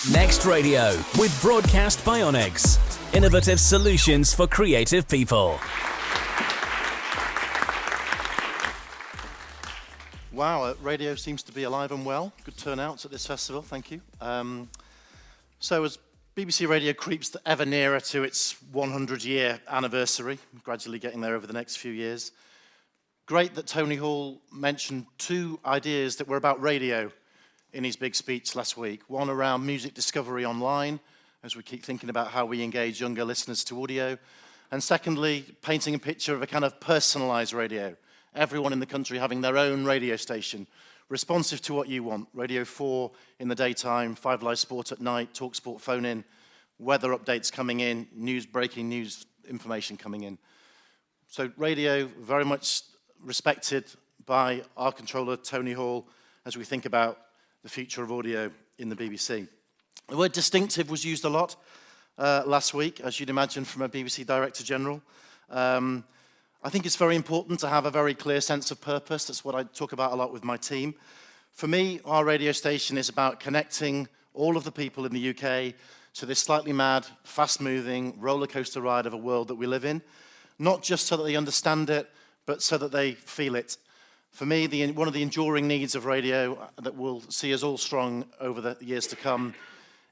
Next Radio with Broadcast Bionics. Innovative solutions for creative people. Wow, radio seems to be alive and well. Good turnouts at this festival, thank you. So as BBC Radio creeps ever nearer to its 100-year anniversary, gradually getting there over the next few years, great that Tony Hall mentioned two ideas that were about radio in his big speech last week. One around music discovery online, as we keep thinking about how we engage younger listeners to audio. And secondly, painting a picture of a kind of personalized radio. Everyone in the country having their own radio station, responsive to what you want. Radio 4 in the daytime, 5 Live Sport at night, Talk Sport phone in, weather updates coming in, breaking news information coming in. So radio, very much respected by our controller, Tony Hall, as we think about the future of audio in the BBC. The word distinctive was used a lot last week, as you'd imagine from a BBC Director General. I think it's very important to have a very clear sense of purpose. That's what I talk about a lot with my team. For me, our radio station is about connecting all of the people in the UK to this slightly mad, fast-moving roller coaster ride of a world that we live in, not just so that they understand it, but so that they feel it. For me, one of the enduring needs of radio that will see us all strong over the years to come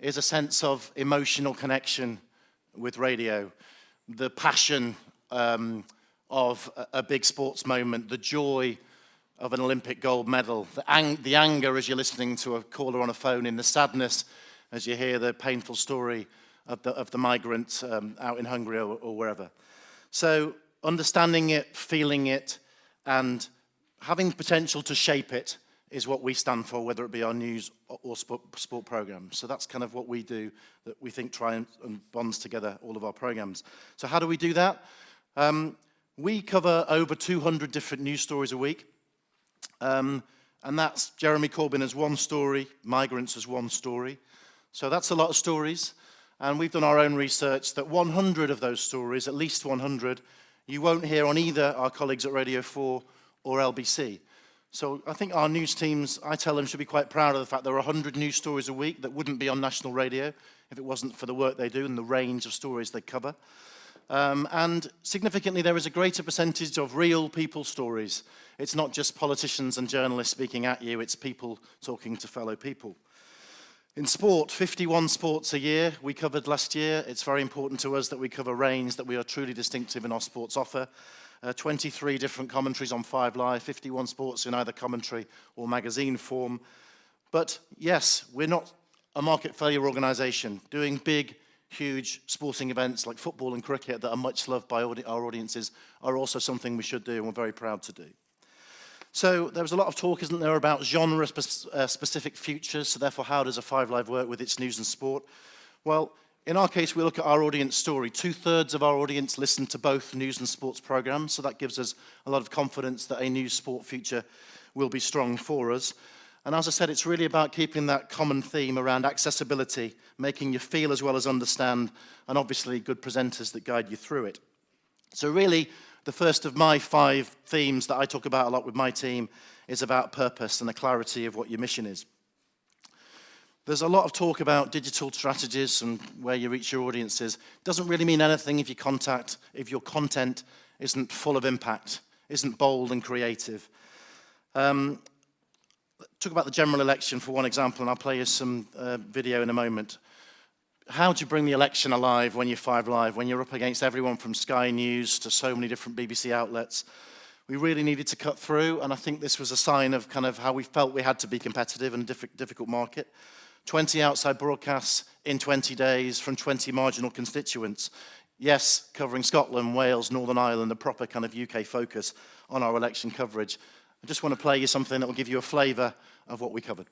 is a sense of emotional connection with radio, the passion of a big sports moment, the joy of an Olympic gold medal, the anger as you're listening to a caller on a phone, in the sadness as you hear the painful story of the migrant out in Hungary or wherever. So understanding it, feeling it, and having potential to shape it is what we stand for, whether it be our news or sport programs. So that's kind of what we do, that we think try and bonds together all of our programs. So how do we do that? We cover over 200 different news stories a week. And that's Jeremy Corbyn as one story, migrants as one story. So that's a lot of stories. And we've done our own research that 100 of those stories, at least 100, you won't hear on either our colleagues at Radio 4 or LBC. So I think our news teams, I tell them, should be quite proud of the fact there are 100 news stories a week that wouldn't be on national radio if it wasn't for the work they do and the range of stories they cover. And significantly, there is a greater percentage of real people stories. It's not just politicians and journalists speaking at you, it's people talking to fellow people. In sport, 51 sports a year we covered last year. It's very important to us that we cover range, that we are truly distinctive in our sports offer. 23 different commentaries on 5 Live, 51 sports in either commentary or magazine form. But yes, we're not a market failure organisation. Doing big, huge sporting events like football and cricket that are much loved by our audiences are also something we should do, and we're very proud to do. So there was a lot of talk, isn't there, about genre-specific futures, so therefore how does a 5 Live work with its news and sport? Well, in our case, we look at our audience story. 2/3 of our audience listen to both news and sports programs, so that gives us a lot of confidence that a news sport future will be strong for us. And as I said, it's really about keeping that common theme around accessibility, making you feel as well as understand, and obviously good presenters that guide you through it. So really, the first of my 5 themes that I talk about a lot with my team is about purpose and the clarity of what your mission is. There's a lot of talk about digital strategies and where you reach your audiences. Doesn't really mean anything if your content isn't full of impact, isn't bold and creative. Talk about the general election for one example, and I'll play you some video in a moment. How do you bring the election alive when you're 5 Live, when you're up against everyone from Sky News to so many different BBC outlets? We really needed to cut through, and I think this was a sign of kind of how we felt we had to be competitive in a difficult market. 20 outside broadcasts in 20 days from 20 marginal constituents. Yes, covering Scotland, Wales, Northern Ireland, a proper kind of UK focus on our election coverage. I just want to play you something that will give you a flavour of what we covered.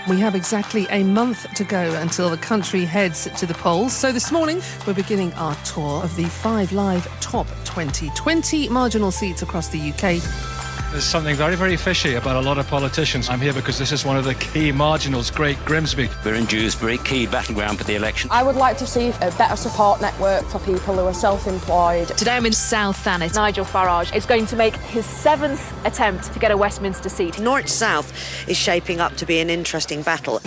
We have exactly a month to go until the country heads to the polls. So this morning, we're beginning our tour of the 5 Live Top 20 marginal seats across the UK. There's something very, very fishy about a lot of politicians. I'm here because this is one of the key marginals, Great Grimsby. We're in Dewsbury, key battleground for the election. I would like to see a better support network for people who are self-employed. Today I'm in South Thanet. Nigel Farage is going to make his 7th attempt to get a Westminster seat. North-South is shaping up to be an interesting battle.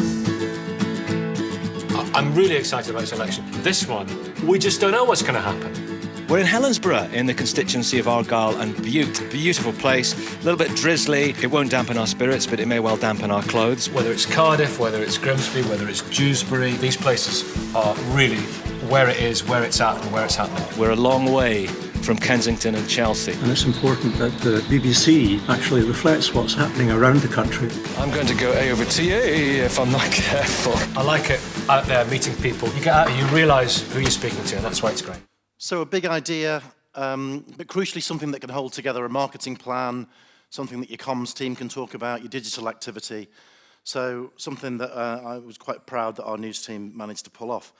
I'm really excited about this election. This one, we just don't know what's going to happen. We're in Helensburgh, in the constituency of Argyll and Bute. Beautiful place, a little bit drizzly. It won't dampen our spirits, but it may well dampen our clothes. Whether it's Cardiff, whether it's Grimsby, whether it's Dewsbury, these places are really where it is, where it's at, and where it's happening. We're a long way from Kensington and Chelsea. And it's important that the BBC actually reflects what's happening around the country. I'm going to go A over TA if I'm not careful. I like it out there, meeting people. You get out and you realise who you're speaking to, and that's why it's great. So a big idea, but crucially something that can hold together a marketing plan, something that your comms team can talk about, your digital activity. So something that I was quite proud that our news team managed to pull off.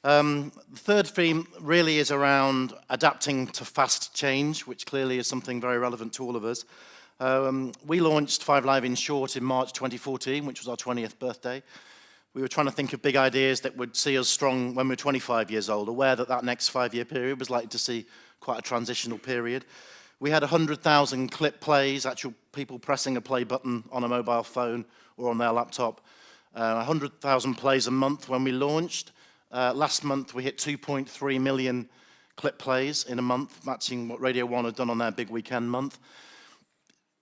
The third theme really is around adapting to fast change, which clearly is something very relevant to all of us. We launched 5 Live in Short in March 2014, which was our 20th birthday. We were trying to think of big ideas that would see us strong when we were 25 years old, aware that that next 5-year period was likely to see quite a transitional period. We had 100,000 clip plays, actual people pressing a play button on a mobile phone or on their laptop. 100,000 plays a month when we launched. Last month we hit 2.3 million clip plays in a month, matching what Radio 1 had done on their big weekend month.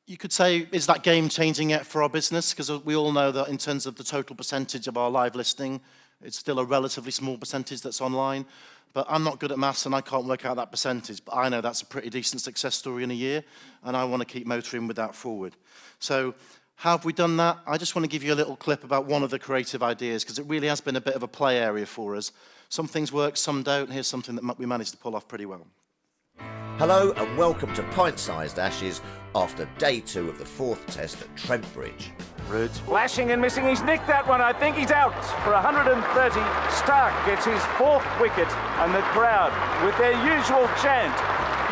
You could say, is that game changing yet for our business? Because we all know that in terms of the total percentage of our live listening, it's still a relatively small percentage that's online. But I'm not good at maths and I can't work out that percentage. But I know that's a pretty decent success story in a year, and I want to keep motoring with that forward. So how have we done that? I just want to give you a little clip about one of the creative ideas, because it really has been a bit of a play area for us. Some things work, some don't. Here's something that we managed to pull off pretty well. Hello and welcome to Pint-Sized Ashes after day 2 of the 4th test at Trent Bridge. Roots flashing and missing. He's nicked that one. I think he's out for 130. Stark gets his 4th wicket, and the crowd, with their usual chant,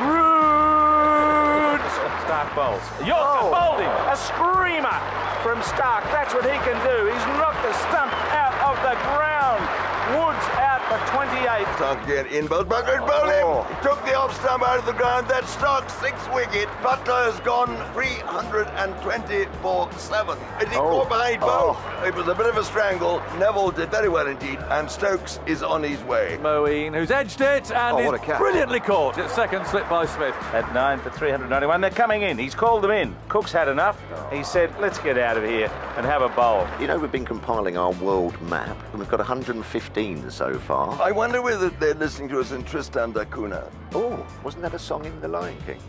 Roots! Stark bowls. Yorker bowled him. A screamer from Stark. That's what he can do. He's knocked the stump out of the ground. Woods out for 28. Stark again in, Butler's bowling. He took the off stump out of the ground. That's Stark's 6th wicket. Butler has gone 320 for 7. Is he caught behind both? It was a bit of a strangle. Neville did very well indeed, and Stokes is on his way. Moeen, who's edged it and is brilliantly caught. It's 2nd slip by Smith. At 9 for 391. They're coming in. He's called them in. Cook's had enough. He said, let's get out of here and have a bowl. You know, we've been compiling our world map, and we've got 115 so far. I wonder whether they're listening to us in Tristan da Cunha. Oh, wasn't that a song in The Lion King?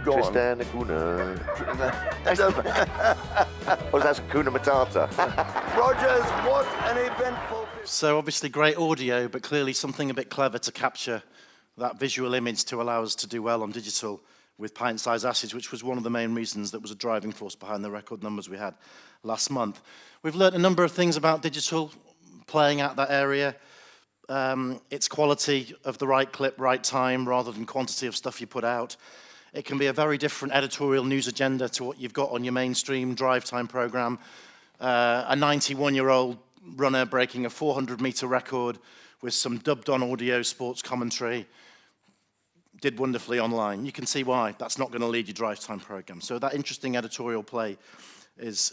Go Tristan da Cunha. Or that's Kuna Matata. Rogers, what an eventful... So obviously great audio, but clearly something a bit clever to capture that visual image to allow us to do well on digital with Pint-Sized Ashes, which was one of the main reasons that was a driving force behind the record numbers we had last month. We've learned a number of things about digital, playing out that area. It's quality of the right clip, right time, rather than quantity of stuff you put out. It can be a very different editorial news agenda to what you've got on your mainstream drive time program. A 91-year-old runner breaking a 400-meter record with some dubbed-on audio sports commentary did wonderfully online. You can see why. That's not going to lead your drive time program. So that interesting editorial play has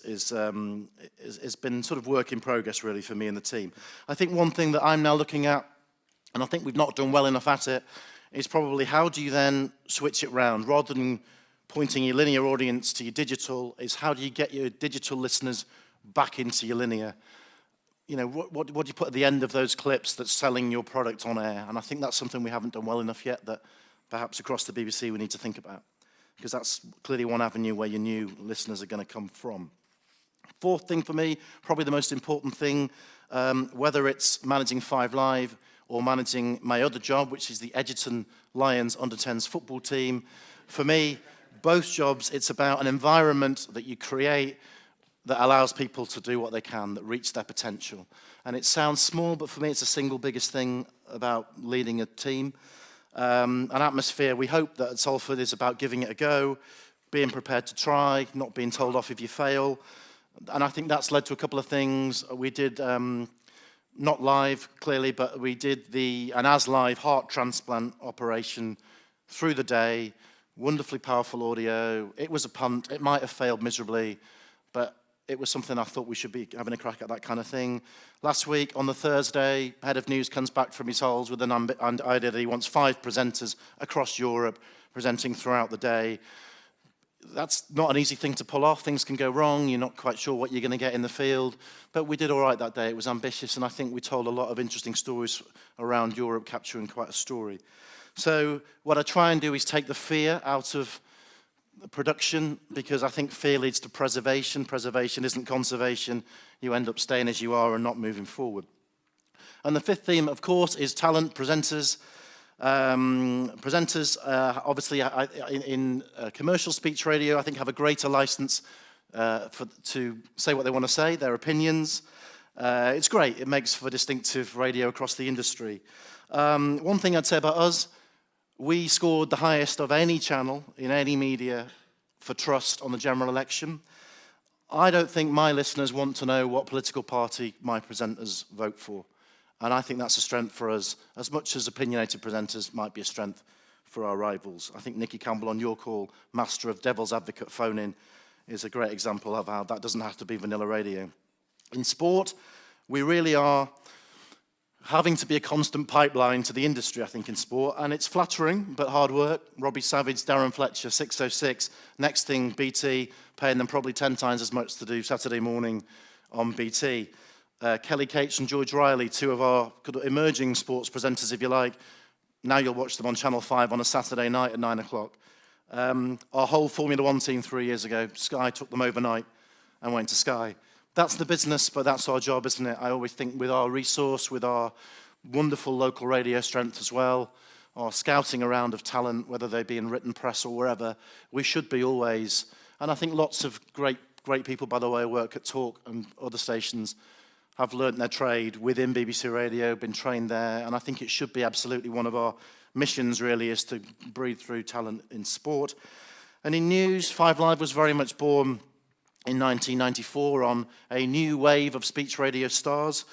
been sort of work in progress really for me and the team. I think one thing that I'm now looking at, and I think we've not done well enough at it, is probably how do you then switch it round? Rather than pointing your linear audience to your digital, is how do you get your digital listeners back into your linear? You know, what do you put at the end of those clips that's selling your product on air? And I think that's something we haven't done well enough yet that perhaps across the BBC we need to think about, because that's clearly one avenue where your new listeners are going to come from. 4th thing for me, probably the most important thing, whether it's managing 5 Live or managing my other job, which is the Edgerton Lions under-10s football team. For me, both jobs, it's about an environment that you create that allows people to do what they can, that reach their potential. And it sounds small, but for me it's the single biggest thing about leading a team. An atmosphere, we hope that at Salford is about giving it a go, being prepared to try, not being told off if you fail. And I think that's led to a couple of things. We did, not live clearly, but we did an as-live heart transplant operation through the day, wonderfully powerful audio. It was a punt, it might have failed miserably, but it was something I thought we should be having a crack at, that kind of thing. Last week, on the Thursday, Head of News comes back from his holes with an idea that he wants 5 presenters across Europe presenting throughout the day. That's not an easy thing to pull off. Things can go wrong. You're not quite sure what you're going to get in the field. But we did all right that day. It was ambitious, and I think we told a lot of interesting stories around Europe, capturing quite a story. So what I try and do is take the fear out of production, because I think fear leads to preservation. Preservation isn't conservation. You end up staying as you are and not moving forward. And the fifth theme, of course, is talent, presenters. Obviously, in commercial speech radio, I think have a greater license to say what they want to say, their opinions. It's great. It makes for distinctive radio across the industry. One thing I'd say about us, we scored the highest of any channel in any media for trust on the general election. I don't think my listeners want to know what political party my presenters vote for. And I think that's a strength for us, as much as opinionated presenters might be a strength for our rivals. I think Nicky Campbell on your call, master of devil's advocate phone-in, is a great example of how that doesn't have to be vanilla radio. In sport, we really are having to be a constant pipeline to the industry, I think, in sport. And it's flattering, but hard work. Robbie Savage, Darren Fletcher, 606. Next thing, BT, paying them probably 10 times as much to do Saturday morning on BT. Kelly Cates and George Riley, 2 of our emerging sports presenters, if you like. Now you'll watch them on Channel 5 on a Saturday night at 9 o'clock. Our whole Formula 1 team 3 years ago, Sky took them overnight and went to Sky. That's the business, but that's our job, isn't it? I always think with our resource, with our wonderful local radio strength as well, our scouting around of talent, whether they be in written press or wherever, we should be always. And I think lots of great people, by the way, work at Talk and other stations, have learnt their trade within BBC Radio, been trained there, and I think it should be absolutely one of our missions, really, is to breed through talent in sport. And in news, 5 Live was very much born in 1994 on a new wave of speech radio stars.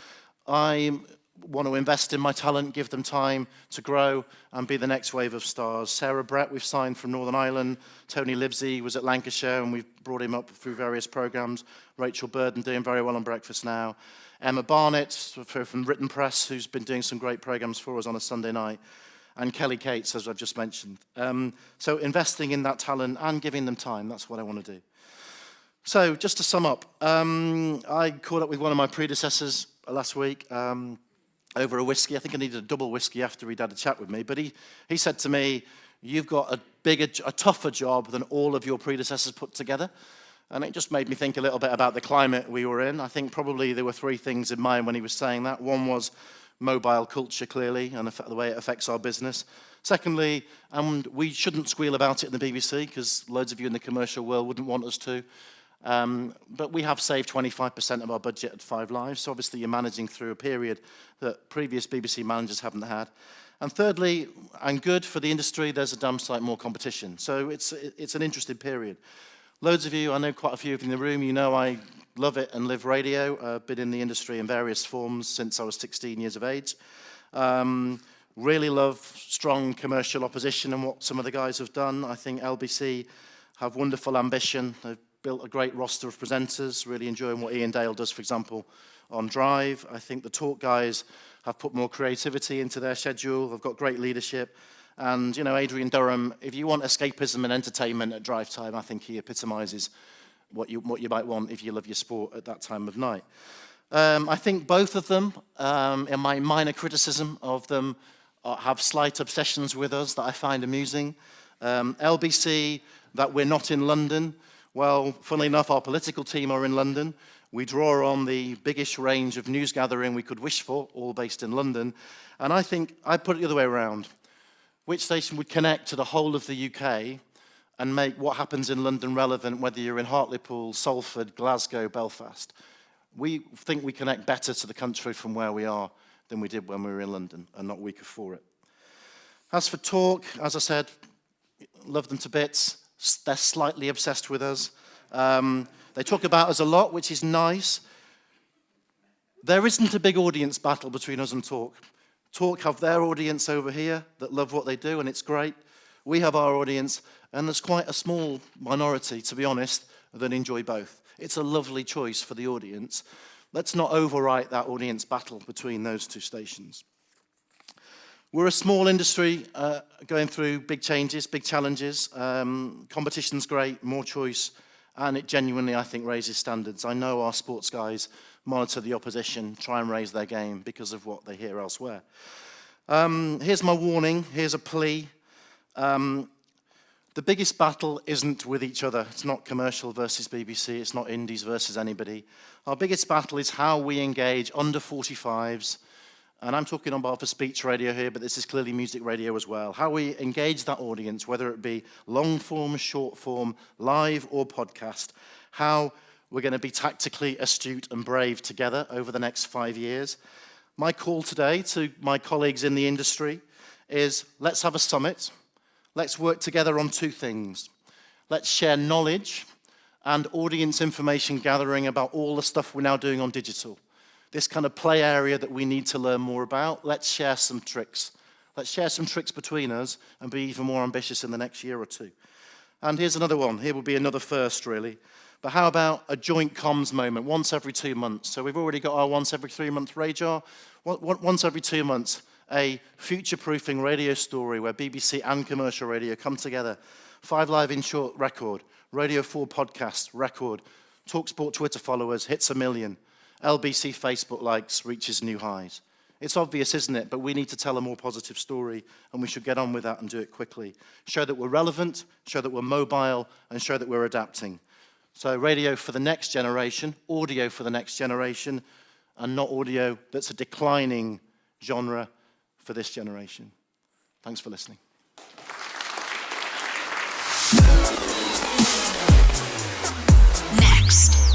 I want to invest in my talent, give them time to grow and be the next wave of stars. Sarah Brett, we've signed from Northern Ireland. Tony Livesey was at Lancashire, and we've brought him up through various programmes. Rachel Burden doing very well on Breakfast Now. Emma Barnett from Written Press, who's been doing some great programmes for us on a Sunday night. And Kelly Cates, as I've just mentioned. So investing in that talent and giving them time, that's what I want to do. So just to sum up, I caught up with one of my predecessors last week over a whiskey. I think I needed a double whiskey after he'd had a chat with me. But he said to me, you've got a tougher job than all of your predecessors put together. And it just made me think a little bit about the climate we were in. I think probably there were 3 things in mind when he was saying that. One was mobile culture, clearly, and the way it affects our business. Secondly, and we shouldn't squeal about it in the BBC, because loads of you in the commercial world wouldn't want us to. But we have saved 25% of our budget at 5 Live, so obviously you're managing through a period that previous BBC managers haven't had. And thirdly, and good for the industry, there's a damn sight more competition. So it's an interesting period. Loads of you, I know quite a few of you in the room, you know I love it and live radio. I've been in the industry in various forms since I was 16 years of age. Really love strong commercial opposition and what some of the guys have done. I think LBC have wonderful ambition. They've built a great roster of presenters, really enjoying what Ian Dale does, for example, on Drive. I think the Talk guys have put more creativity into their schedule. They've got great leadership. And, you know, Adrian Durham, if you want escapism and entertainment at drive time, I think he epitomises what you might want if you love your sport at that time of night. I think both of them, in my minor criticism of them, have slight obsessions with us that I find amusing. LBC, that we're not in London. Well, funnily enough, our political team are in London. We draw on the biggest range of news gathering we could wish for, all based in London. And I think I'd put it the other way around. Which station would connect to the whole of the UK and make what happens in London relevant, whether you're in Hartlepool, Salford, Glasgow, Belfast? We think we connect better to the country from where we are than we did when we were in London, and not weaker for it. As for talk, as I said, love them to bits. They're slightly obsessed with us. They talk about us a lot, which is nice. There isn't a big audience battle between us and Talk. Talk have their audience over here that love what they do, and it's great. We have our audience, and there's quite a small minority, to be honest, that enjoy both. It's a lovely choice for the audience. Let's not overwrite that audience battle between those two stations. We're a small industry going through big changes, big challenges. Competition's great, more choice, and it genuinely, I think, raises standards. I know our sports guys monitor the opposition, try and raise their game because of what they hear elsewhere. Here's my warning, here's a plea. The biggest battle isn't with each other. It's not commercial versus BBC, it's not indies versus anybody. Our biggest battle is how we engage under 45s, and I'm talking on behalf of speech radio here, but this is clearly music radio as well. How we engage that audience, whether it be long form, short form, live or podcast. How we're going to be tactically astute and brave together over the next 5 years. My call today to my colleagues in the industry is let's have a summit. Let's work together on two things. Let's share knowledge and audience information gathering about all the stuff we're now doing on digital. This kind of play area that we need to learn more about. Let's share some tricks. Let's share some tricks between us and be even more ambitious in the next year or two. And here's another one. Here will be another first, really. But how about a joint comms moment once every 2 months? So we've already got our once every 3 month radar. Once every 2 months, a future-proofing radio story where BBC and commercial radio come together. 5 Live in Short record, Radio 4 podcast record, TalkSport Twitter followers hits 1 million, LBC Facebook likes reaches new highs. It's obvious, isn't it? But we need to tell a more positive story, and we should get on with that and do it quickly. Show that we're relevant, show that we're mobile, and show that we're adapting. So radio for the next generation, audio for the next generation, and not audio that's a declining genre for this generation. Thanks for listening. Next.